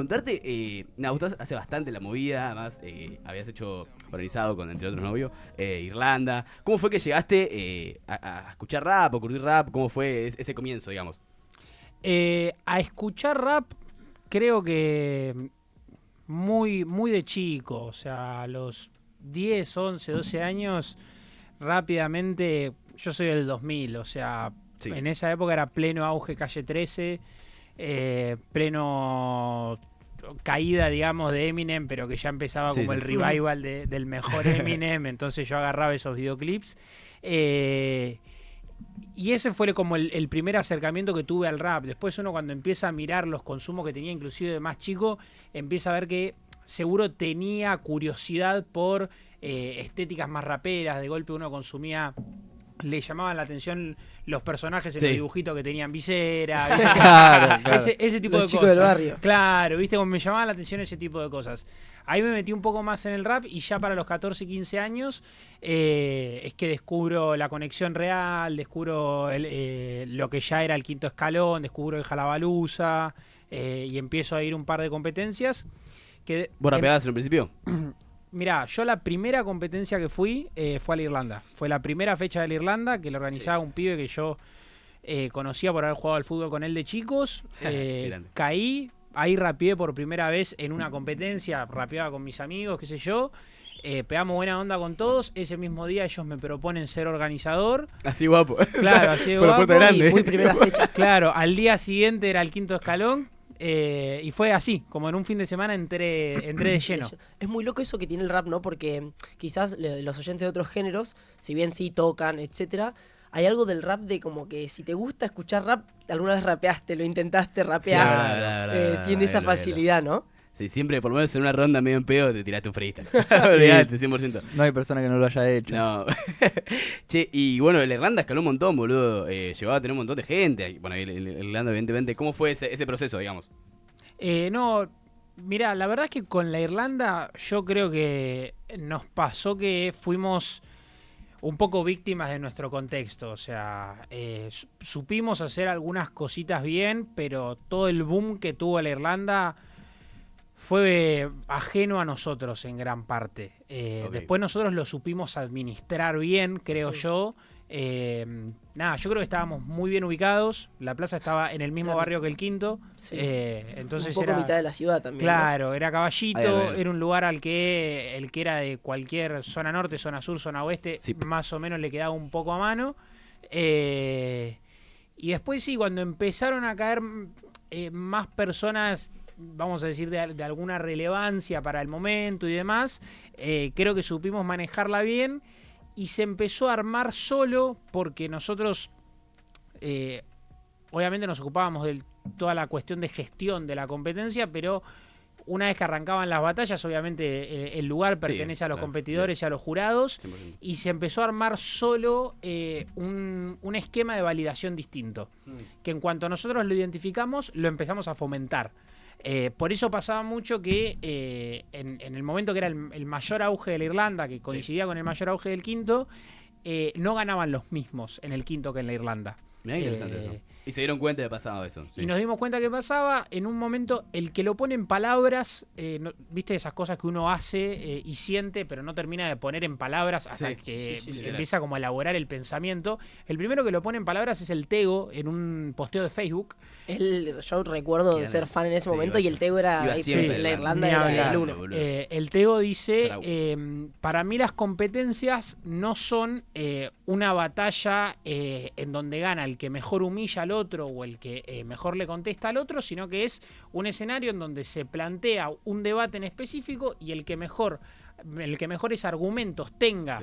Preguntarte, vos estás hace bastante la movida, además habías organizado con, entre otros novios, Irlanda. ¿Cómo fue que llegaste a escuchar rap o curtir rap? ¿Cómo fue ese comienzo, digamos? A escuchar rap, creo que muy, muy de chico, o sea, a los 10, 11, 12 años, rápidamente, yo soy del 2000, o sea, Sí. en esa época era pleno auge Calle 13, pleno caída, digamos, de Eminem, pero que ya empezaba Sí, como sí. el revival del mejor Eminem, entonces yo agarraba esos videoclips. Y ese fue como el primer acercamiento que tuve al rap. Después uno cuando empieza a mirar los consumos que tenía, inclusive de más chico, empieza a ver que seguro tenía curiosidad por estéticas más raperas. De golpe uno consumía, le llamaban la atención los personajes en los dibujitos que tenían visera, ¿viste? Claro. Ese tipo Los de chicos cosas. del barrio. Claro, viste, como me llamaba la atención ese tipo de cosas. Ahí me metí un poco más en el rap y ya para los 14 y 15 años es que descubro la conexión real, descubro lo que ya era el Quinto Escalón, descubro el Jalabaluza y empiezo a ir un par de competencias. ¿Vos rapeabas en un principio? Mirá, yo la primera competencia que fui fue a la Irlanda. Fue la primera fecha de la Irlanda que lo organizaba un pibe que yo conocía por haber jugado al fútbol con él de chicos. Caí, ahí rapeé por primera vez en una competencia, rapeaba con mis amigos, qué sé yo. Pegamos buena onda con todos. Ese mismo día ellos me proponen ser organizador. Así guapo. Claro, así Por la guapo. puerta grande. Y muy primera fecha. Claro, al día siguiente era el Quinto Escalón. Y fue así, como en un fin de semana entré de lleno. Es muy loco eso que tiene el rap, ¿no? Porque quizás los oyentes de otros géneros, si bien sí tocan, etcétera, hay algo del rap de como que si te gusta escuchar rap, alguna vez rapeaste, lo intentaste, rapeás, tiene esa facilidad, ¿no? Sí, siempre, por lo menos en una ronda medio en pedo, te tiraste un freestyle. Olvídate, 100%. No hay persona que no lo haya hecho. No. Che, y bueno, la Irlanda escaló un montón, boludo. Llegó a tener un montón de gente. Bueno, Irlanda, evidentemente. ¿Cómo fue ese proceso, digamos? No, mira, la verdad es que con la Irlanda yo creo que nos pasó que fuimos un poco víctimas de nuestro contexto. O sea, supimos hacer algunas cositas bien, pero todo el boom que tuvo la Irlanda fue ajeno a nosotros en gran parte. Después nosotros lo supimos administrar bien, creo yo. Nada, yo creo que estábamos muy bien ubicados. La plaza estaba en el mismo barrio que el Quinto. Sí. Entonces un poco mitad de la ciudad también. Claro, ¿no? era Caballito, era un lugar al que el que era de cualquier zona norte, zona sur, zona oeste, más o menos le quedaba un poco a mano. Y después sí, cuando empezaron a caer más personas, vamos a decir, de alguna relevancia para el momento y demás, creo que supimos manejarla bien y se empezó a armar solo porque nosotros obviamente nos ocupábamos de toda la cuestión de gestión de la competencia, pero una vez que arrancaban las batallas, obviamente el lugar pertenece a los competidores y a los jurados, 100%. Y se empezó a armar solo un esquema de validación distinto, que en cuanto nosotros lo identificamos, lo empezamos a fomentar. Por eso pasaba mucho que en el momento que era el mayor auge de la Irlanda, que coincidía con el mayor auge del Quinto, no ganaban los mismos en el Quinto que en la Irlanda. Mirá, interesante eso. Y se dieron cuenta de pasado eso. Sí. Y nos dimos cuenta que pasaba en un momento, el que lo pone en palabras, viste esas cosas que uno hace y siente, pero no termina de poner en palabras hasta que empieza como a elaborar el pensamiento. El primero que lo pone en palabras es el Tego en un posteo de Facebook. Yo recuerdo de ser fan en ese momento y el Tego era la Irlanda era el uno. El Tego dice, para mí las competencias no son una batalla en donde gana el que mejor humilla al otro o el que mejor le contesta al otro, sino que es un escenario en donde se plantea un debate en específico y el que mejores argumentos tenga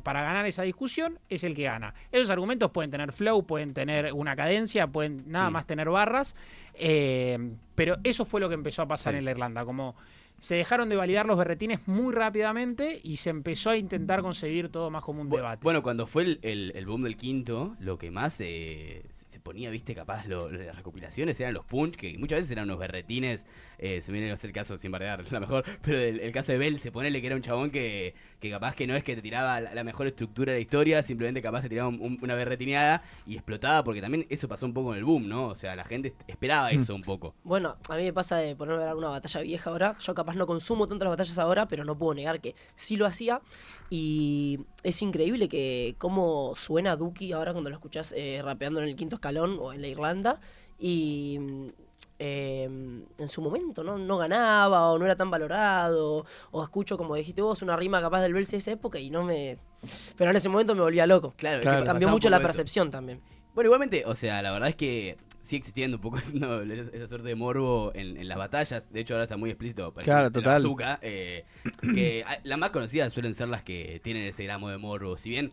para ganar esa discusión es el que gana. Esos argumentos pueden tener flow, pueden tener una cadencia, pueden nada más tener barras, pero eso fue lo que empezó a pasar en la Irlanda, como se dejaron de validar los berretines muy rápidamente y se empezó a intentar conseguir todo más como un debate. Bueno, cuando fue el boom del Quinto, lo que más se ponía, viste, capaz las recopilaciones eran los punch, que muchas veces eran unos berretines, se viene a hacer el caso sin bardear la mejor, pero el caso de Bell, se ponele que era un chabón que capaz que no es que te tiraba la mejor estructura de la historia, simplemente capaz te tiraba una berretineada y explotaba, porque también eso pasó un poco en el boom, ¿no? O sea, la gente esperaba eso un poco. Bueno, Bueno, a mí me pasa de ponerme a ver una batalla vieja ahora. Yo capaz no consumo tanto las batallas ahora, pero no puedo negar que sí lo hacía. Y es increíble que cómo suena Duki ahora cuando lo escuchás rapeando en el quinto escalón o en la Irlanda. Y en su momento no ganaba o no era tan valorado. O escucho, como dijiste vos, una rima capaz del Belce de esa época y no me... Pero en ese momento me volvía loco. Claro, Cambió mucho la percepción también. Bueno, igualmente, o sea, la verdad es que sigue existiendo un poco esa suerte de morbo en las batallas. De hecho, ahora está muy explícito. Por Claro, ejemplo, total. La bazooka, que las más conocidas suelen ser las que tienen ese gramo de morbo. Si bien,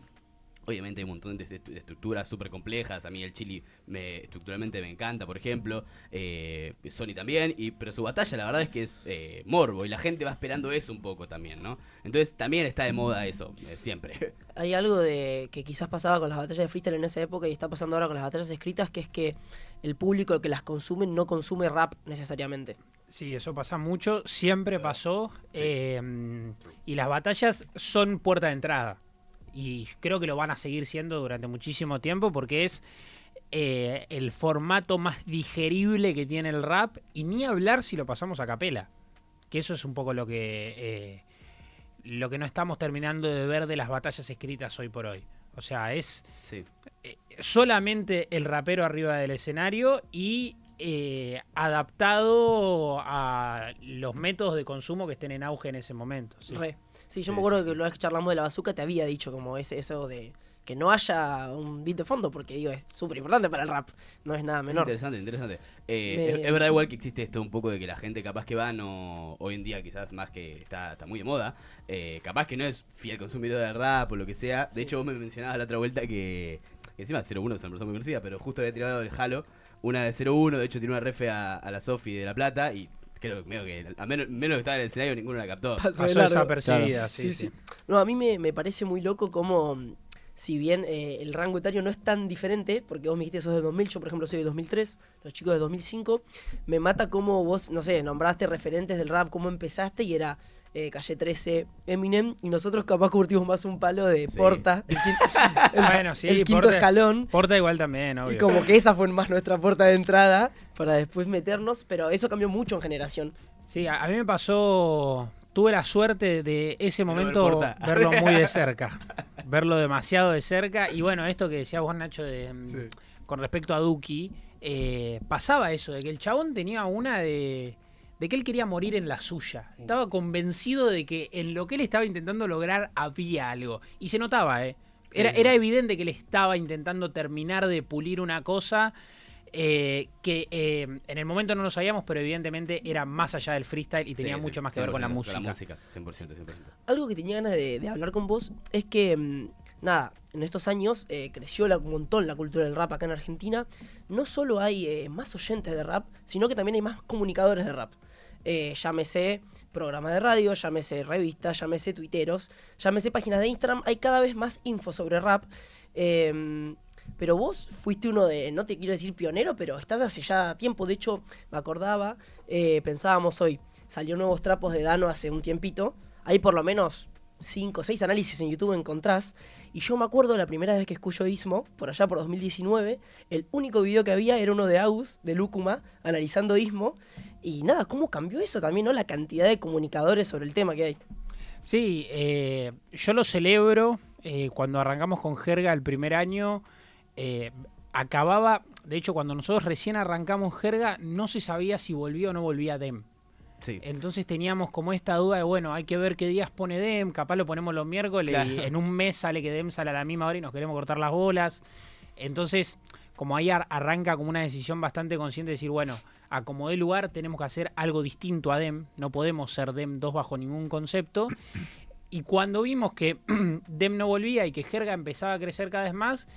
obviamente, hay un montón de estructuras súper complejas. A mí el Chili estructuralmente me encanta, por ejemplo. Sony también. Pero su batalla, la verdad es que es morbo. Y la gente va esperando eso un poco también, ¿no? Entonces, también está de moda eso, siempre. Hay algo de que quizás pasaba con las batallas de freestyle en esa época y está pasando ahora con las batallas escritas, que es que el público que las consume no consume rap necesariamente. Sí, eso pasa mucho, siempre pasó. Y las batallas son puerta de entrada. Y creo que lo van a seguir siendo durante muchísimo tiempo porque es el formato más digerible que tiene el rap. Y ni hablar si lo pasamos a capela. Que eso es un poco lo que no estamos terminando de ver de las batallas escritas hoy por hoy. O sea, es solamente el rapero arriba del escenario y adaptado a los métodos de consumo que estén en auge en ese momento. Sí, yo me acuerdo que una vez que charlamos de la bazooka te había dicho como eso de que no haya un beat de fondo, porque digo, es súper importante para el rap, no es nada menor. Interesante. Es verdad igual que existe esto un poco de que la gente capaz que va, no, hoy en día quizás más que está muy de moda, capaz que no es fiel consumidor de rap o lo que sea. De hecho, vos me mencionabas la otra vuelta que encima 01 es una persona muy conocida, pero justo había tirado el Halo, una de 01, de hecho tiene una refe a la Sofi de La Plata y... Creo que a menos que estaba en el escenario ninguno la captó. Pasó desapercibida, claro. sí. No, a mí me parece muy loco como, si bien el rango etario no es tan diferente, porque vos me dijiste sos del 2000, yo por ejemplo soy del 2003, los chicos del 2005, me mata como vos, no sé, nombraste referentes del rap, cómo empezaste y era Calle 13, Eminem, y nosotros capaz curtimos más un palo de Porta, el quinto escalón. Porta igual también, obvio. Y como que esa fue más nuestra puerta de entrada para después meternos, pero eso cambió mucho en generación. Sí, a mí me pasó, tuve la suerte de ese momento verlo muy de cerca, verlo demasiado de cerca, y bueno, esto que decías vos, Nacho, con respecto a Duki, pasaba eso, de que el chabón tenía una de que él quería morir en la suya. Estaba convencido de que en lo que él estaba intentando lograr había algo. Y se notaba, Era evidente que él estaba intentando terminar de pulir una cosa que en el momento no lo sabíamos, pero evidentemente era más allá del freestyle y tenía mucho más que ver con la música. Con la música, 100%. Algo que tenía ganas de hablar con vos es que... en estos años creció un montón la cultura del rap acá en Argentina. No solo hay más oyentes de rap, sino que también hay más comunicadores de rap. Llámese programa de radio, llámese revistas, llámese tuiteros, llámese páginas de Instagram. Hay cada vez más info sobre rap. Pero vos fuiste uno de, no te quiero decir pionero, pero estás hace ya tiempo. De hecho, me acordaba, pensábamos hoy, salió nuevos trapos de Dano hace un tiempito. Hay por lo menos 5 o 6 análisis en YouTube encontrás. Y yo me acuerdo la primera vez que escucho Ismo, por allá por 2019, el único video que había era uno de Agus, de Lúcuma, analizando Ismo. Y nada, ¿cómo cambió eso también, no? La cantidad de comunicadores sobre el tema que hay. Sí, yo lo celebro. Cuando arrancamos con Jerga el primer año, acababa... De hecho, cuando nosotros recién arrancamos Jerga, no se sabía si volvía o no volvía Dem. Sí. Entonces teníamos como esta duda de, bueno, hay que ver qué días pone Dem, capaz lo ponemos los miércoles y en un mes sale que Dem sale a la misma hora y nos queremos cortar las bolas. Entonces, como ahí arranca como una decisión bastante consciente de decir, bueno, a como dé lugar tenemos que hacer algo distinto a Dem, no podemos ser Dem 2 bajo ningún concepto. Y cuando vimos que Dem no volvía y que Jerga empezaba a crecer cada vez más,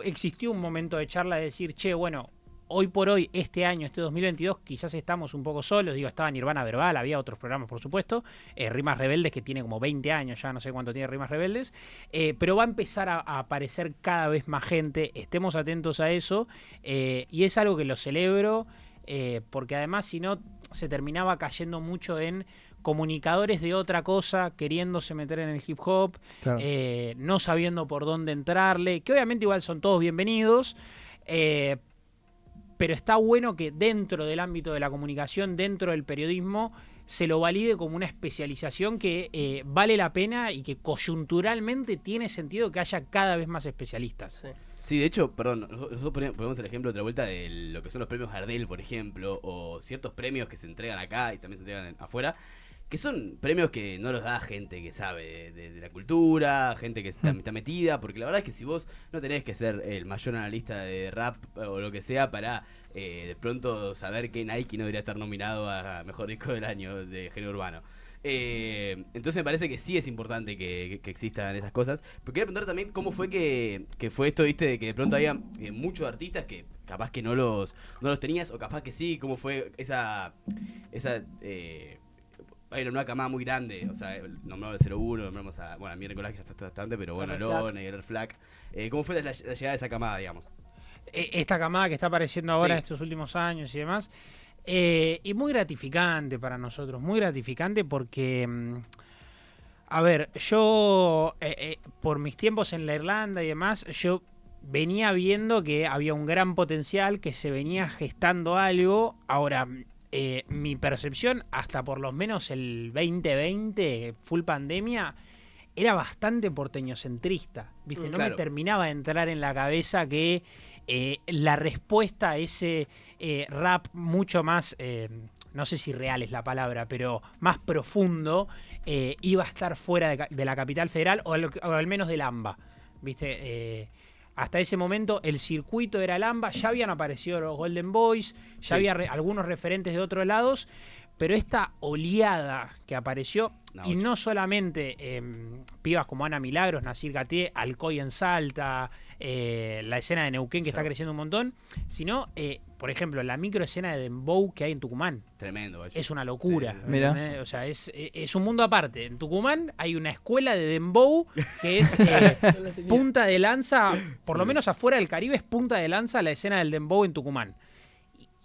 existió un momento de charla de decir, che, bueno, hoy por hoy, este año, este 2022, quizás estamos un poco solos. Digo, estaba Nirvana Verbal, había otros programas, por supuesto. Rimas Rebeldes, que tiene como 20 años ya, no sé cuánto tiene Rimas Rebeldes. Pero va a empezar a aparecer cada vez más gente. Estemos atentos a eso. Y es algo que lo celebro, porque además, si no, se terminaba cayendo mucho en comunicadores de otra cosa, queriéndose meter en el hip hop, Claro. no sabiendo por dónde entrarle, que obviamente igual son todos bienvenidos, pero está bueno que dentro del ámbito de la comunicación, dentro del periodismo, se lo valide como una especialización que vale la pena y que coyunturalmente tiene sentido que haya cada vez más especialistas. Sí. Sí, de hecho, perdón, nosotros ponemos el ejemplo otra vuelta de lo que son los premios Gardel, por ejemplo, o ciertos premios que se entregan acá y también se entregan afuera, que son premios que no los da gente que sabe de la cultura, gente que está metida, porque la verdad es que si vos no tenés que ser el mayor analista de rap o lo que sea para de pronto saber que Nike no debería estar nominado a Mejor Disco del Año de género urbano. Entonces me parece que sí es importante que existan esas cosas. Pero quería preguntar también cómo fue que fue esto, viste, de que de pronto había muchos artistas que capaz que no los tenías, o capaz que sí, cómo fue esa hay una nueva camada muy grande, o sea, nombramos el 01, nombramos a Mir Nicolás, que ya está bastante, pero bueno, Lone, el Flack. ¿Cómo fue la llegada de esa camada, digamos? Esta camada que está apareciendo ahora estos últimos años y demás, y muy gratificante para nosotros, muy gratificante porque, a ver, yo, por mis tiempos en la Irlanda y demás, yo venía viendo que había un gran potencial, que se venía gestando algo. Ahora, mi percepción, hasta por lo menos el 2020, full pandemia, era bastante porteñocentrista, ¿viste? No me terminaba de entrar en la cabeza que la respuesta a ese rap mucho más, no sé si real es la palabra, pero más profundo, iba a estar fuera de la capital federal o al menos del AMBA, ¿viste? Hasta ese momento el circuito era el AMBA, ya habían aparecido los Golden Boys, ya había algunos referentes de otros lados, pero esta oleada que apareció, y no solamente pibas como Ana Milagros, Nasir Gaté, Alcoy en Salta, la escena de Neuquén que está creciendo un montón, sino, por ejemplo, la microescena de Dembow que hay en Tucumán. Tremendo, vaya. Es una locura. Sí, mira. O sea, es un mundo aparte. En Tucumán hay una escuela de Dembow que es punta de lanza, por lo menos afuera del Caribe es punta de lanza la escena del Dembow en Tucumán.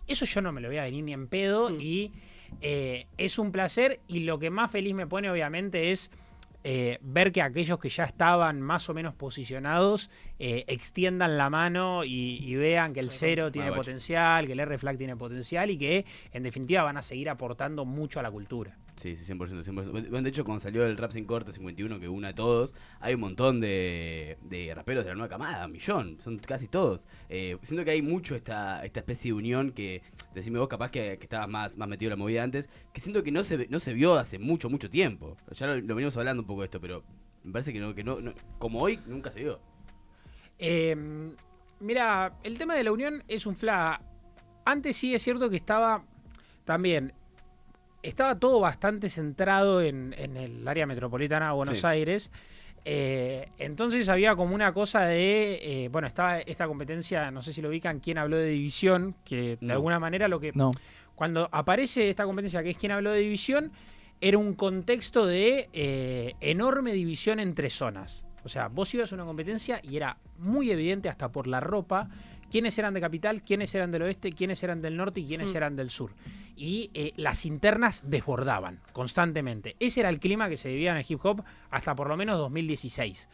Eso yo no me lo voy a venir ni en pedo y es un placer, y lo que más feliz me pone obviamente es ver que aquellos que ya estaban más o menos posicionados extiendan la mano y vean que el Cero tiene potencial, que el R-Flag tiene potencial y que en definitiva van a seguir aportando mucho a la cultura. Sí, 100%, 100%. Bueno, de hecho, cuando salió el Rap Sin Corte 51, que une a todos, hay un montón de raperos de la nueva camada, 1.000.000, son casi todos. Siento que hay mucho esta especie de unión que, decime vos, capaz que estabas más metido en la movida antes, que siento que no se vio hace mucho tiempo. Ya lo venimos hablando un poco de esto, pero me parece que no como hoy, nunca se dio. Mira, el tema de la unión es un fla. Antes sí es cierto que estaba todo bastante centrado en el área metropolitana de Buenos Aires. Entonces había como una cosa de... estaba esta competencia, no sé si lo ubican, ¿Quién habló de división? Que de alguna manera lo que... Cuando aparece esta competencia que es ¿Quién habló de división? Era un contexto de enorme división entre zonas. O sea, vos ibas a una competencia y era muy evidente hasta por la ropa quiénes eran de capital, quiénes eran del oeste, quiénes eran del norte y quiénes eran del sur. Y las internas desbordaban constantemente. Ese era el clima que se vivía en el hip hop hasta por lo menos 2016.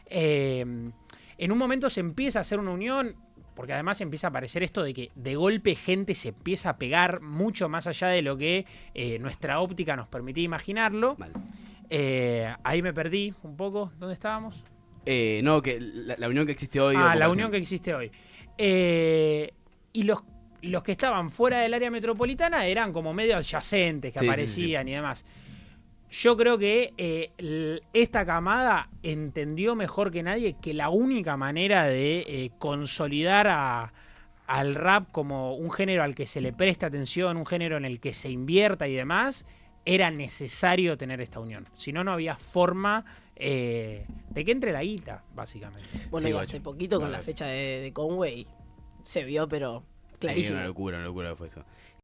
En un momento se empieza a hacer una unión, porque además empieza a aparecer esto de que de golpe gente se empieza a pegar mucho más allá de lo que nuestra óptica nos permitía imaginarlo. Ahí me perdí un poco. ¿Dónde estábamos? No, que la unión que existe hoy. La unión que existe hoy. Y los que estaban fuera del área metropolitana eran como medio adyacentes que aparecían y demás. Yo creo que esta camada entendió mejor que nadie que la única manera de consolidar al rap como un género al que se le preste atención, un género en el que se invierta y demás, era necesario tener esta unión. Si no, no había forma de que entre la guita, básicamente. Bueno, y hace poquito con la fecha de Conway se vio, pero clarísimo. Sí, una locura fue eso.